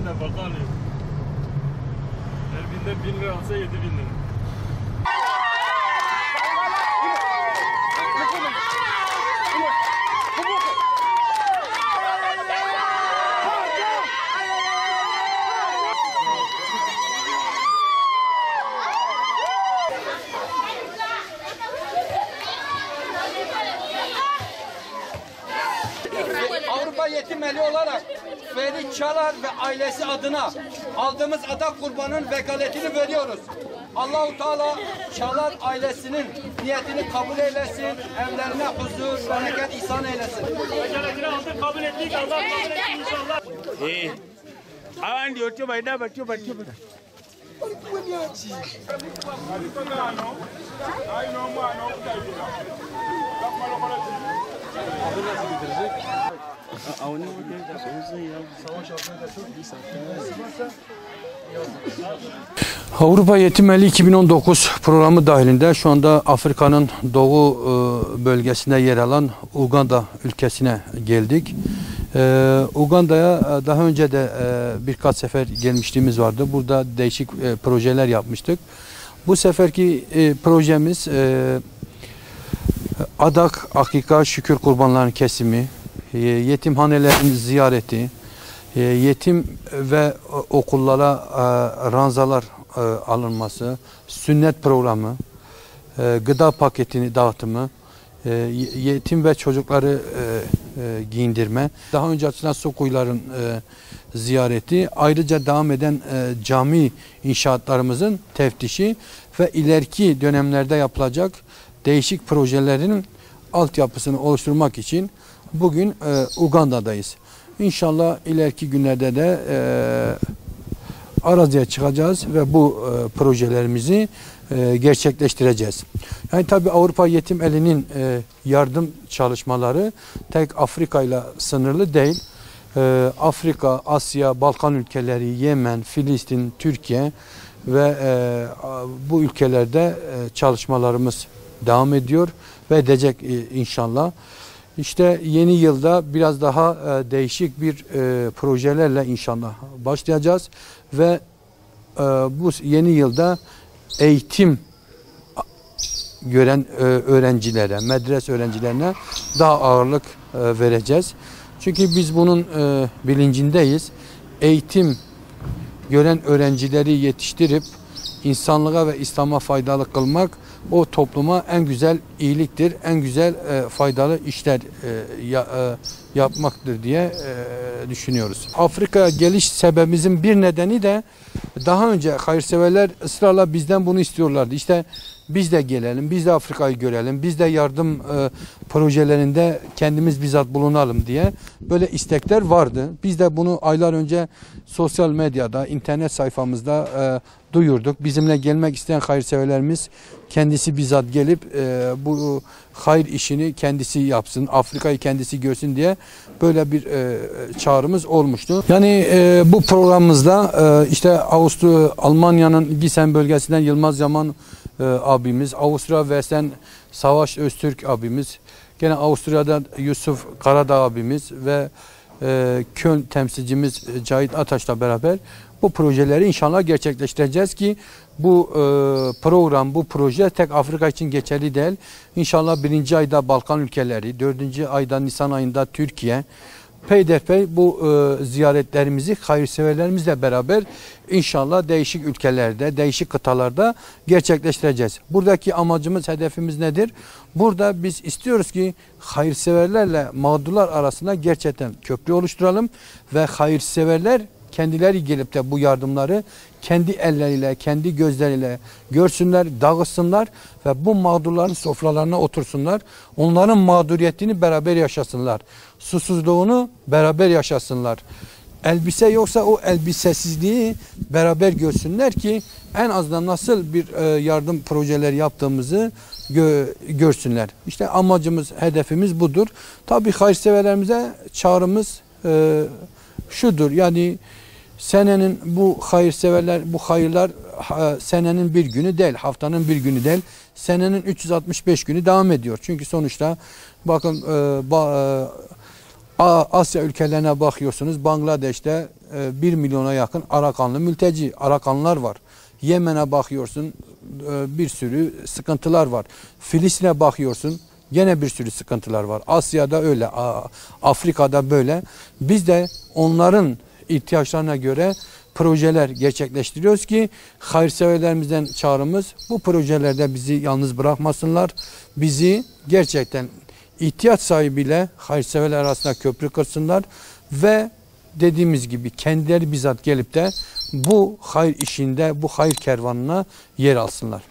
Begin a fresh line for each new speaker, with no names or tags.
nafaka alıyor. Her binde 1000 lira alsa 7000 lira.
Avrupa Yetim Eli olarak Ferit Çalar ve ailesi adına aldığımız adak kurbanın vekaletini veriyoruz. Allah-u Teala Çalar ailesinin niyetini kabul eylesin, evlerine huzur, bereket ihsan eylesin.
Vekaletini aldık, kabul ettik, Allah kabul etsin inşallah.
Awan ndio chuma idaba chuma.
Avrupa Yetim Eli 2019 programı dahilinde şu anda Afrika'nın doğu bölgesinde yer alan Uganda ülkesine geldik. Uganda'ya daha önce de birkaç sefer gelmişliğimiz vardı. Burada değişik projeler yapmıştık. Bu seferki projemiz adak, akika, şükür kurbanlarının kesimi, yetimhanelerin ziyareti, yetim ve okullara ranzalar alınması, sünnet programı, gıda paketini dağıtımı, yetim ve çocukları giyindirme, daha önce açılan su kuyuların ziyareti, ayrıca devam eden cami inşaatlarımızın teftişi ve ileriki dönemlerde yapılacak değişik projelerin altyapısını oluşturmak için bugün Uganda'dayız. İnşallah ileriki günlerde de araziye çıkacağız ve bu projelerimizi gerçekleştireceğiz. Yani tabii Avrupa Yetim Eli'nin yardım çalışmaları tek Afrika ile sınırlı değil. Afrika, Asya, Balkan ülkeleri, Yemen, Filistin, Türkiye ve bu ülkelerde çalışmalarımız devam ediyor ve edecek inşallah. İşte yeni yılda biraz daha değişik bir projelerle inşallah başlayacağız ve bu yeni yılda eğitim gören öğrencilere, medrese öğrencilerine daha ağırlık vereceğiz. Çünkü biz bunun bilincindeyiz. Eğitim gören öğrencileri yetiştirip insanlığa ve İslam'a faydalı kılmak o topluma en güzel iyiliktir, en güzel faydalı işler yapmaktır diye düşünüyoruz. Afrika geliş sebebimizin bir nedeni de daha önce hayırseverler ısrarla bizden bunu istiyorlardı. İşte biz de gelelim, biz de Afrika'yı görelim, biz de yardım projelerinde kendimiz bizzat bulunalım diye böyle istekler vardı. Biz de bunu aylar önce sosyal medyada, internet sayfamızda duyurduk. Bizimle gelmek isteyen hayırseverlerimiz kendisi bizzat gelip bu hayır işini kendisi yapsın, Afrika'yı kendisi görsün diye böyle bir çağrımız olmuştu. Yani bu programımızda işte Almanya'nın Gisen bölgesinden Yılmaz Yaman abimiz, Avusturya Vesen Savaş Öztürk abimiz, gene Avusturya'da Yusuf Karadağ abimiz ve Köln temsilcimiz Cahit Ataş'la beraber bu projeleri inşallah gerçekleştireceğiz ki bu program, bu proje tek Afrika için geçerli değil. İnşallah 1. ayda Balkan ülkeleri, 4. ayda Nisan ayında Türkiye, peyderpey bu ziyaretlerimizi hayırseverlerimizle beraber inşallah değişik ülkelerde, değişik kıtalarda gerçekleştireceğiz. Buradaki amacımız, hedefimiz nedir? Burada biz istiyoruz ki hayırseverlerle mağdurlar arasında gerçekten köprü oluşturalım ve hayırseverler kendileri gelip de bu yardımları kendi elleriyle, kendi gözleriyle görsünler, dağıtsınlar ve bu mağdurların sofralarına otursunlar. Onların mağduriyetini beraber yaşasınlar. Susuzluğunu beraber yaşasınlar. Elbise yoksa o elbisesizliği beraber görsünler ki en azından nasıl bir yardım projeleri yaptığımızı görsünler. İşte amacımız, hedefimiz budur. Tabii hayırseverlerimize çağrımız şudur. Yani senenin bu hayırseverler, bu hayırlar senenin bir günü değil, haftanın bir günü değil, senenin 365 günü devam ediyor. Çünkü sonuçta bakın Asya ülkelerine bakıyorsunuz, Bangladeş'te 1 milyona yakın Arakanlı mülteci, Arakanlılar var. Yemen'e bakıyorsun bir sürü sıkıntılar var. Filistin'e bakıyorsun gene bir sürü sıkıntılar var. Asya'da öyle, Afrika'da böyle. Biz de onların ihtiyaçlarına göre projeler gerçekleştiriyoruz ki hayırseverlerimizden çağrımız bu projelerde bizi yalnız bırakmasınlar. Bizi gerçekten ihtiyaç sahibiyle hayırseverler arasında köprü kırsınlar ve dediğimiz gibi kendileri bizzat gelip de bu hayır işinde, bu hayır kervanına yer alsınlar.